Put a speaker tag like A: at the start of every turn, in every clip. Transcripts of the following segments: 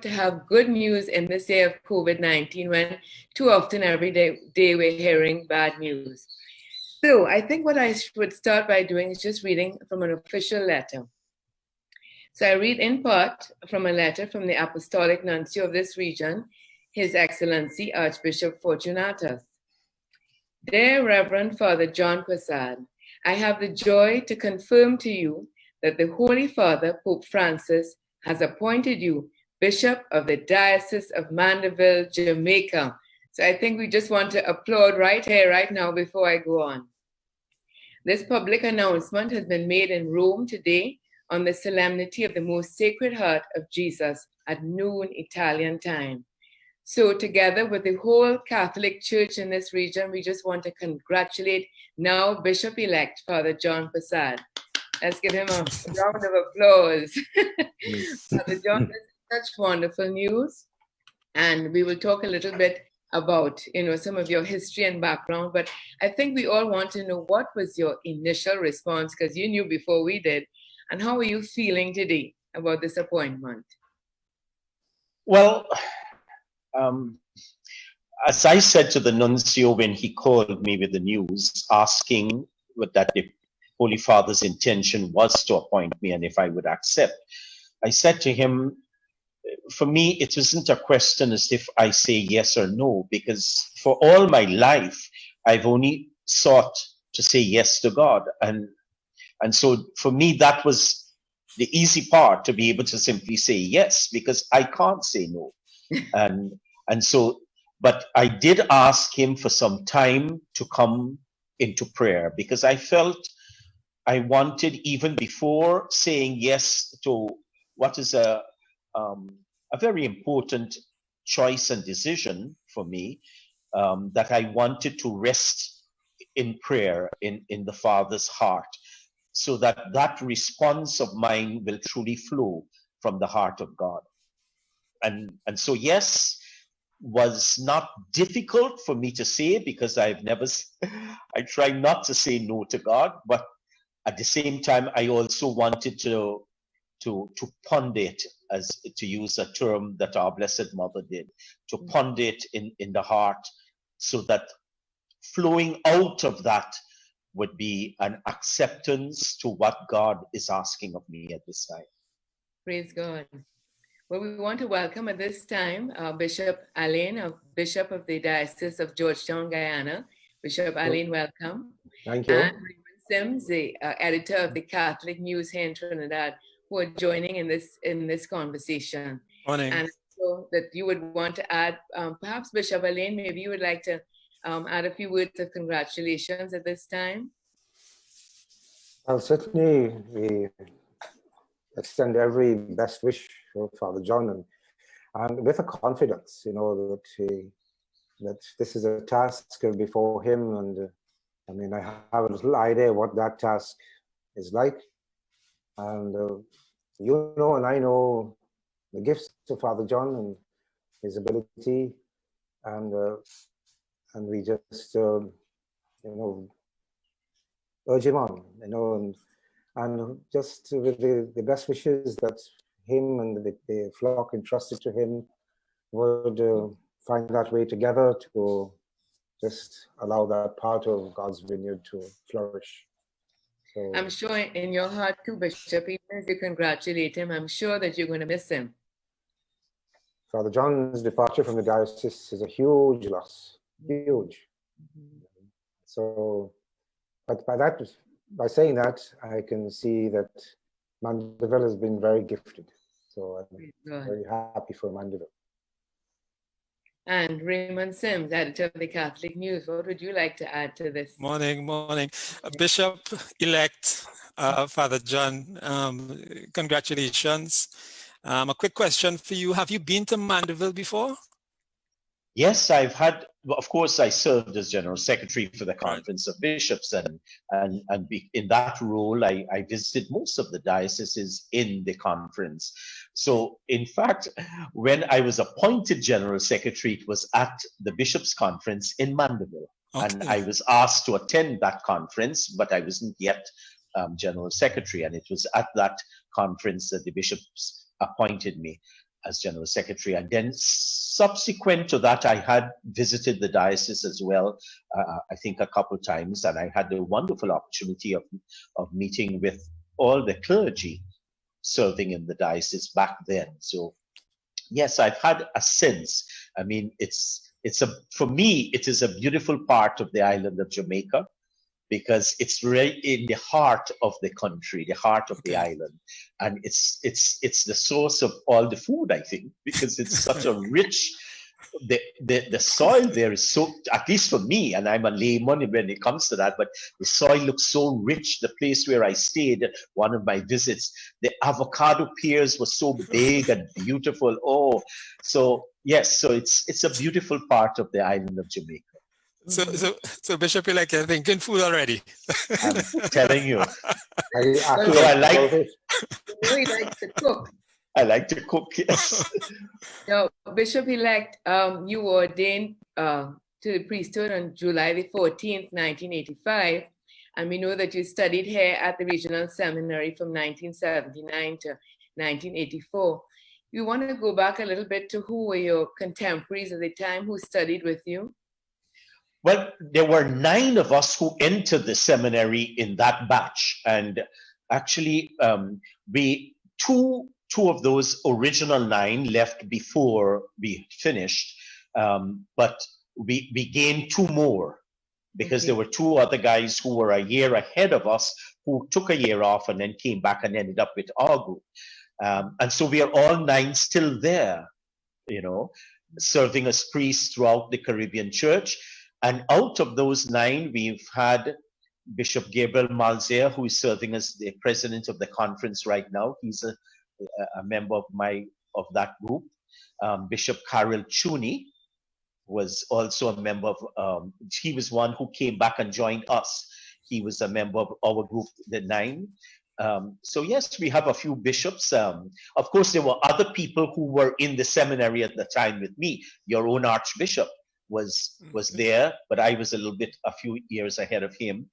A: good to have good news in this day of COVID-19 when too often every day we're hearing bad news. So I think what I would start by doing is just reading from an official letter. So I read in part from a letter from the Apostolic Nuncio of this region, His Excellency Archbishop Fortunatus. Dear Reverend Father John Persaud, I have the joy to confirm to you that the Holy Father, Pope Francis, has appointed you Bishop of the Diocese of Mandeville, Jamaica. So I think we just want to applaud right here, right now, before I go on. This public announcement has been made in Rome today on the solemnity of the Most Sacred Heart of Jesus at noon Italian time. So together with the whole Catholic Church in this region, we just want to congratulate now Bishop-elect Father John Persaud. Let's give him a round of applause. Father John, this is such wonderful news. And we will talk a little bit about, some of your history and background. But I think we all want to know, what was your initial response? Because you knew before we did. And how are you feeling today about this appointment?
B: Well, as I said to the nuncio when he called me with the news, asking that the Holy Father's intention was to appoint me and if I would accept, I said to him, for me, it isn't a question as if I say yes or no, because for all my life, I've only sought to say yes to God. And so for me, that was the easy part, to be able to simply say yes, because I can't say no. And so, but I did ask him for some time to come into prayer, because I felt I wanted, even before saying yes to what is a very important choice and decision for me, that I wanted to rest in prayer in the Father's heart, so that response of mine will truly flow from the heart of God. And so yes was not difficult for me to say, because I try not to say no to God, but at the same time I also wanted to ponder it, as to use a term that our Blessed Mother did, to ponder it in the heart, so that flowing out of that would be an acceptance to what God is asking of me at this time.
A: Praise God. Well, we want to welcome at this time Bishop Alleyene, Bishop of the Diocese of Georgetown, Guyana. Bishop Alleyene, welcome.
C: Thank you.
A: And Raymond Syms, the editor of the Catholic News here in Trinidad, who are joining in this conversation.
D: Morning.
A: And so that you would want to add, perhaps Bishop Alleyene, maybe you would like to add a few words of congratulations at this time.
C: Well, certainly we extend every best wish for Father John, and with a confidence, that this is a task before him, and I mean, I have a little idea what that task is like, and and I know the gifts of Father John and his ability, and we just urge him on, and just with the best wishes that him and the flock entrusted to him would find that way together to just allow that part of God's vineyard to flourish. So,
A: I'm sure in your heart too, Bishop, even as you congratulate him, I'm sure that you're going to miss him.
C: Father John's departure from the diocese is a huge loss, huge. Mm-hmm. So, but by saying that, I can see that Mandeville has been very gifted. So I'm very happy for Mandeville.
A: And Raymond Syms, editor of the Catholic News, what would you like to add to this?
D: Morning. Bishop-elect Father John, congratulations. A quick question for you. Have you been to Mandeville before?
B: Yes, of course, I served as General Secretary for the Conference of Bishops, and in that role, I visited most of the dioceses in the conference. So, in fact, when I was appointed General Secretary, it was at the Bishops' Conference in Mandeville. Okay. And I was asked to attend that conference, but I wasn't yet General Secretary, and it was at that conference that the bishops appointed me. as General Secretary. And then subsequent to that, I had visited the diocese as well, I think a couple of times, and I had the wonderful opportunity of meeting with all the clergy serving in the diocese back then. So yes, I've had a sense. I mean, for me, it is a beautiful part of the island of Jamaica, because it's right in the heart of the country, the heart of the island. And it's the source of all the food, I think, because it's such a rich, the soil there is so, at least for me, and I'm a layman when it comes to that, but the soil looks so rich. The place where I stayed, one of my visits, the avocado pears were so big and beautiful. Oh, so yes, so it's a beautiful part of the island of Jamaica.
D: So Bishop, you're like, you're thinking food already.
B: I'm telling you.
A: I like to cook.
B: I like to cook, yes.
A: Now, Bishop-elect, you were ordained to the priesthood on July the 14th, 1985. And we know that you studied here at the Regional Seminary from 1979 to 1984. You want to go back a little bit to who were your contemporaries at the time who studied with you?
B: Well, there were 9 of us who entered the seminary in that batch. And actually, two of those original 9 left before we finished. But we gained 2 more, because there were 2 other guys who were a year ahead of us who took a year off and then came back and ended up with our group. And so we are all 9 still there, serving as priests throughout the Caribbean Church. And out of those 9, we've had Bishop Gabriel Malzea, who is serving as the president of the conference right now. He's a member of that group. Bishop Carol Chuni was also a member of, he was one who came back and joined us. He was a member of our group, the 9. So yes, we have a few bishops. Of course, there were other people who were in the seminary at the time with me. Your own Archbishop was there, but I was a few years ahead of him.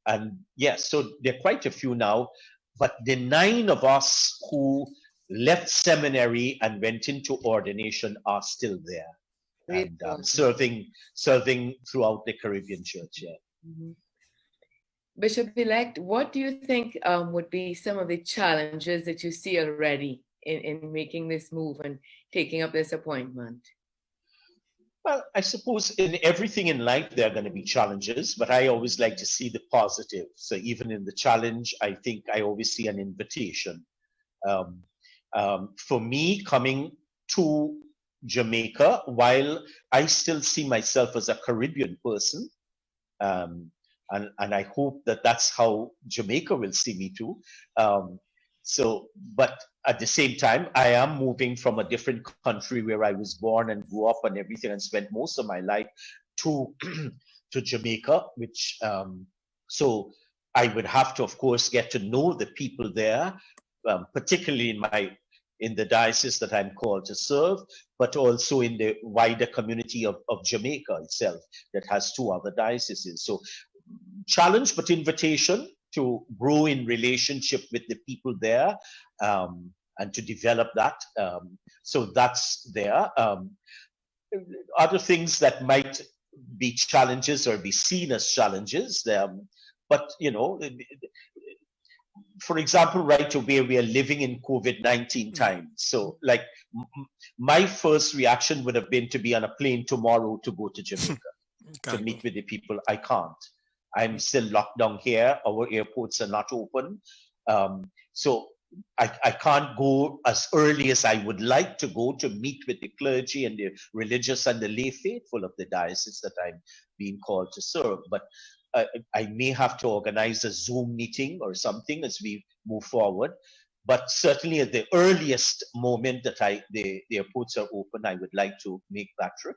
B: And yes, so there are quite a few now, but the 9 of us who left seminary and went into ordination are still there, and serving throughout the Caribbean Church. Yeah.
A: Mm-hmm. Bishop-elect, what do you think would be some of the challenges that you see already in making this move and taking up this appointment?
B: Well, I suppose in everything in life, there are going to be challenges, but I always like to see the positive. So even in the challenge, I think I always see an invitation. For me, coming to Jamaica, while I still see myself as a Caribbean person, and I hope that that's how Jamaica will see me too. But at the same time, I am moving from a different country where I was born and grew up and everything, and spent most of my life to Jamaica, which so I would have to, of course, get to know the people there, particularly in the diocese that I'm called to serve, but also in the wider community of Jamaica itself that has 2 other dioceses. So challenge, but invitation to grow in relationship with the people there, and to develop that. So that's there. Other things that might be challenges or be seen as challenges, but for example, right away, we are living in COVID-19 times. So like my first reaction would have been to be on a plane tomorrow to go to Jamaica to meet with the people. I can't. I'm still locked down here. Our airports are not open. So I can't go as early as I would like to go to meet with the clergy and the religious and the lay faithful of the diocese that I'm being called to serve. But I may have to organize a Zoom meeting or something as we move forward. But certainly at the earliest moment that the airports are open, I would like to make that trip.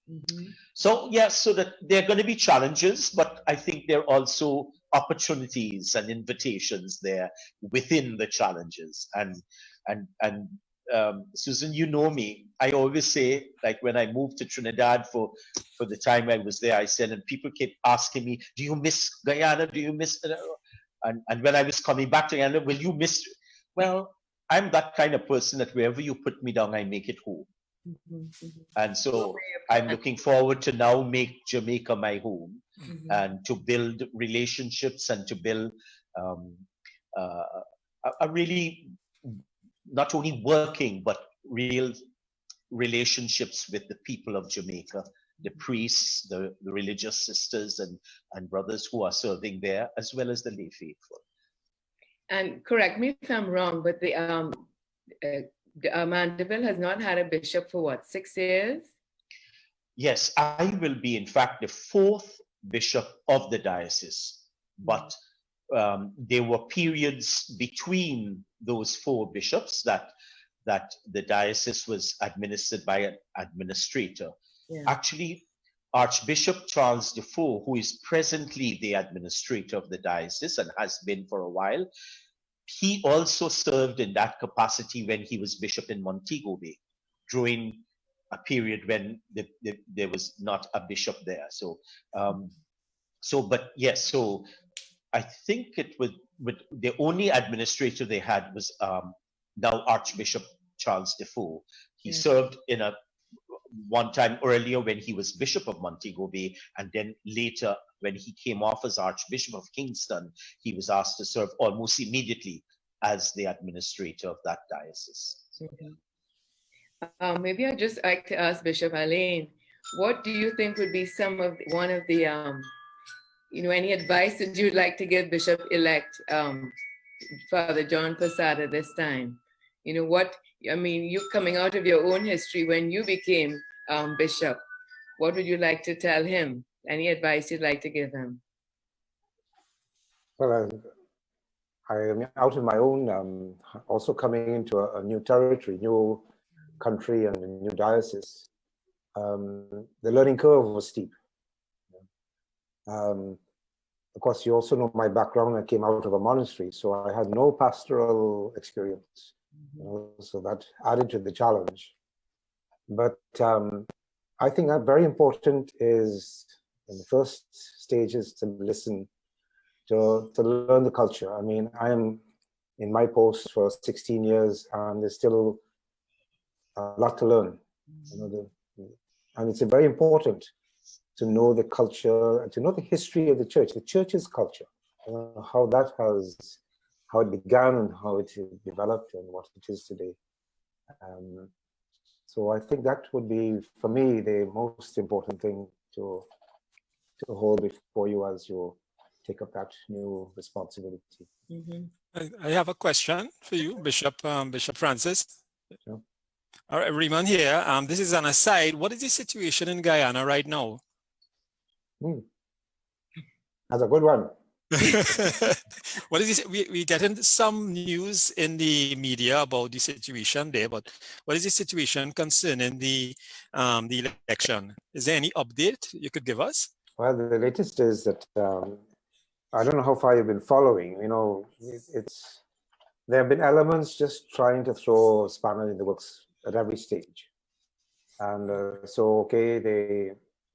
B: Mm-hmm. So yes, so that there are going to be challenges, but I think there are also opportunities and invitations there within the challenges. And Susan, you know me. I always say, like when I moved to Trinidad for the time I was there, I said, and people kept asking me, "Do you miss Guyana? Do you miss?" And when I was coming back to Guyana, will you miss? Well, I'm that kind of person that wherever you put me down, I make it home. And so I'm looking forward to now make Jamaica my home and to build relationships and to build a really not only working but real relationships with the people of Jamaica, the priests, the religious sisters and brothers who are serving there, as well as the lay faithful. And
A: correct me if I'm wrong, but the Mandeville has not had a bishop for what, 6 years?
B: Yes, I will be, in fact, the 4th bishop of the diocese, but there were periods between those 4 bishops that the diocese was administered by an administrator. Yeah. Actually, Archbishop Charles Defoe, who is presently the administrator of the diocese and has been for a while, he also served in that capacity when he was bishop in Montego Bay during a period when there was not a bishop there. So I think it was the only administrator they had was now Archbishop Charles Defoe. He served in one time earlier when he was Bishop of Montego Bay, and then later when he came off as Archbishop of Kingston, he was asked to serve almost immediately as the administrator of that diocese.
A: Maybe I'd just like to ask Bishop Alleyene, what do you think would be one of the any advice that you'd like to give Bishop-elect Father John Persaud at this time? You coming out of your own history when you became bishop, what would you like to tell him? Any advice you'd like to give him?
C: Well, I am out of my own, also coming into a new territory, new country and a new diocese. The learning curve was steep. Of course, you also know my background. I came out of a monastery, so I had no pastoral experience. So that added to the challenge. But I think that very important is in the first stages to listen, to learn the culture. I mean, I am in my post for 16 years and there's still a lot to learn. And it's very important to know the culture and to know the history of the church's culture, how it began and how it developed and what it is today. So I think that would be, for me, the most important thing to hold before you as you take up that new responsibility.
D: I have a question for you, Bishop Francis.
C: Sure.
D: All right, Raymond here. This is an aside. What is the situation in Guyana right now?
C: That's a good one.
D: What is this? We getting some news in the media about the situation there, but what is the situation concerning the election? Is there any update you could give us?
C: Well, the latest is that I don't know how far you've been following. There have been elements just trying to throw a spanner in the works at every stage, and there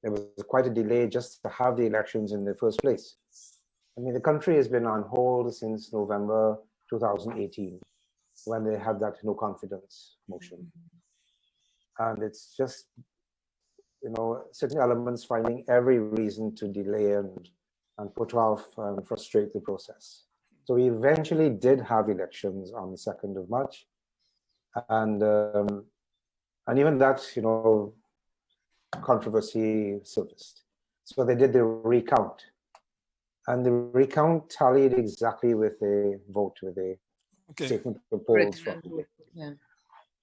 C: was quite a delay just to have the elections in the first place. I mean, the country has been on hold since November 2018, when they had that no confidence motion. And it's just, certain elements finding every reason to delay and put off and frustrate the process. So we eventually did have elections on the 2nd of March. And even that, controversy surfaced. So they did the recount. And the recount tallied exactly with the vote, with the statement of the polls.
A: Yeah.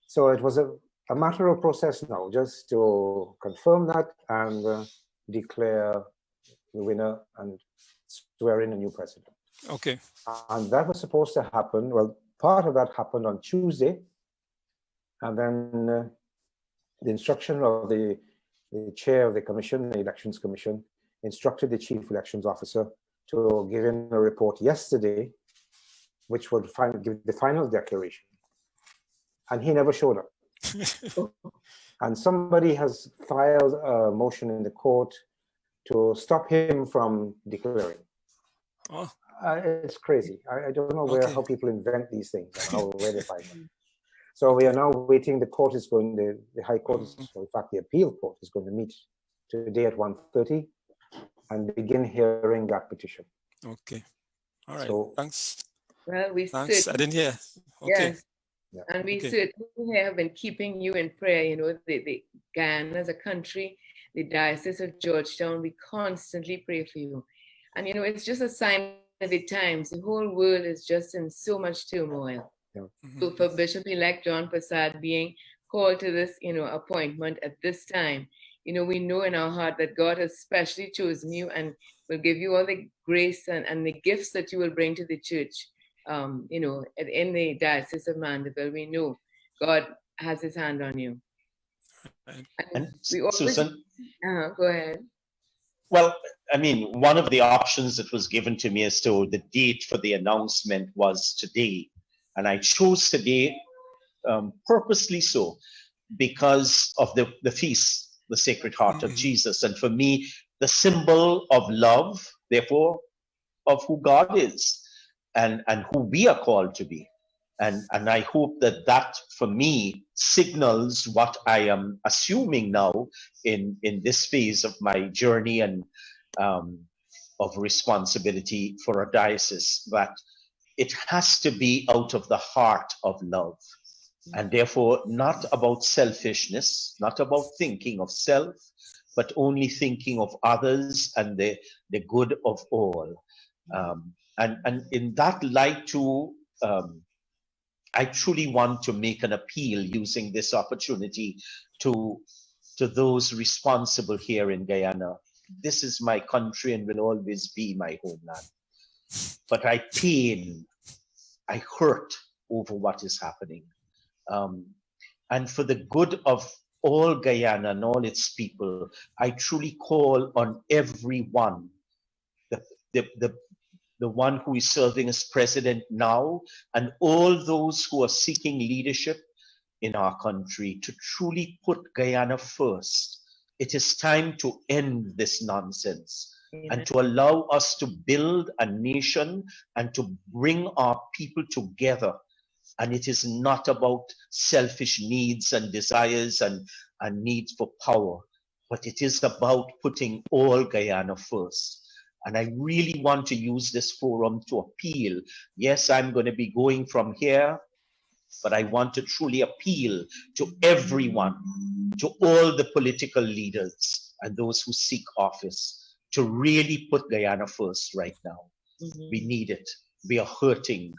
C: So it was a matter of process now, just to confirm that and declare the winner and swear in a new president.
D: Okay.
C: And that was supposed to happen. Well, part of that happened on Tuesday. And then the instruction of the chair of the commission, the elections commission, instructed the chief elections officer to give in a report yesterday, which would give the final declaration. And he never showed up. And somebody has filed a motion in the court to stop him from declaring.
D: Oh.
C: It's crazy. I don't know how people invent these things and where they find them. So we are now waiting. The court is going. The High Court is, or in fact, the Appeal Court is going to meet today at 1:30 and begin hearing that petition.
D: Okay. All right.
C: So,
D: thanks.
A: Well, we
D: Thanks. I didn't hear. Okay.
A: Yes. Yeah. And we certainly have been keeping you in prayer. You know, the Guyana as a country, the Diocese of Georgetown, we constantly pray for you. And, you know, it's just a sign of the times. The whole world is just in so much turmoil. Yeah. So for Bishop-elect John Persaud being called to this, you know, appointment at this time, you know, we know in our heart that God has specially chosen you and will give you all the grace and the gifts that you will bring to the church. You know, in the Diocese of Mandeville, we know God has his hand on you.
B: And
A: we always,
B: Susan?
A: Go ahead.
B: Well, I mean, one of the options that was given to me as to the date for the announcement was today. And I chose today purposely so because of the feast, the Sacred Heart of Jesus. And for me, the symbol of love, therefore, of who God is and who we are called to be. And I hope that for me signals what I am assuming now in this phase of my journey and of responsibility for a diocese, that it has to be out of the heart of love. And therefore not about selfishness, not about thinking of self, but only thinking of others and the good of all. And in that light too, I truly want to make an appeal using this opportunity to those responsible here in Guyana. This is my country and will always be my homeland. But I pain, I hurt over what is happening. And for the good of all Guyana and all its people, I truly call on everyone, the one who is serving as president now, and all those who are seeking leadership in our country to truly put Guyana first. It is time to end this nonsense and to allow us to build a nation and to bring our people together. And it is not about selfish needs and desires and needs for power, but it is about putting all Guyana first. And I really want to use this forum to appeal. Yes, I'm going to be going from here, but I want to truly appeal to everyone, to all the political leaders and those who seek office, to really put Guyana first right now. We need it. We are hurting.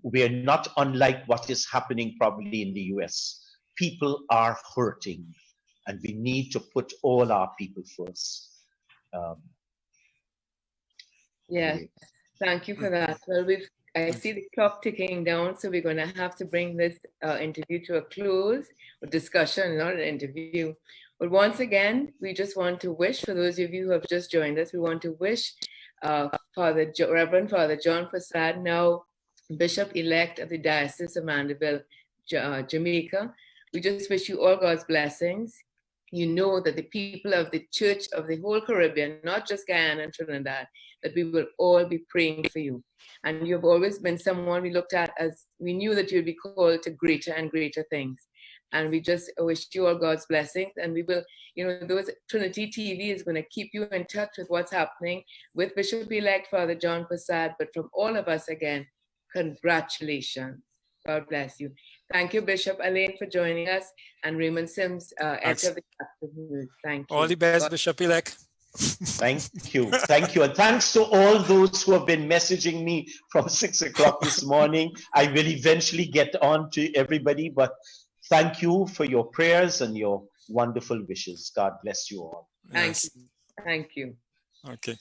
B: We are not unlike what is happening probably in the US. People are hurting, and we need to put all our people first.
A: Yeah, thank you for that. Well, I see the clock ticking down, so we're going to have to bring this interview to a close, or discussion, not an interview. But once again, we just want to wish, for those of you who have just joined us, we want to wish Reverend Father John Persaud, now Bishop-elect of the Diocese of Mandeville, Jamaica. We just wish you all God's blessings. You know that the people of the Church of the whole Caribbean, not just Guyana and Trinidad, that we will all be praying for you. And you've always been someone we looked at as, we knew that you'd be called to greater and greater things. And we just wish you all God's blessings. And we will, you know, those Trinity TV is going to keep you in touch with what's happening with Bishop-elect Father John Persaud. But from all of us again, congratulations. God bless you. Thank you, Bishop Alleyene, for joining us, and Raymond Syms, editor of the Capital News. Thank you.
D: All the best, Bishop-elect.
B: Thank you. Thank you. And thanks to all those who have been messaging me from 6 o'clock this morning. I will eventually get on to everybody, but thank you for your prayers and your wonderful wishes. God bless you all.
A: Thank you. Thank you.
D: Okay.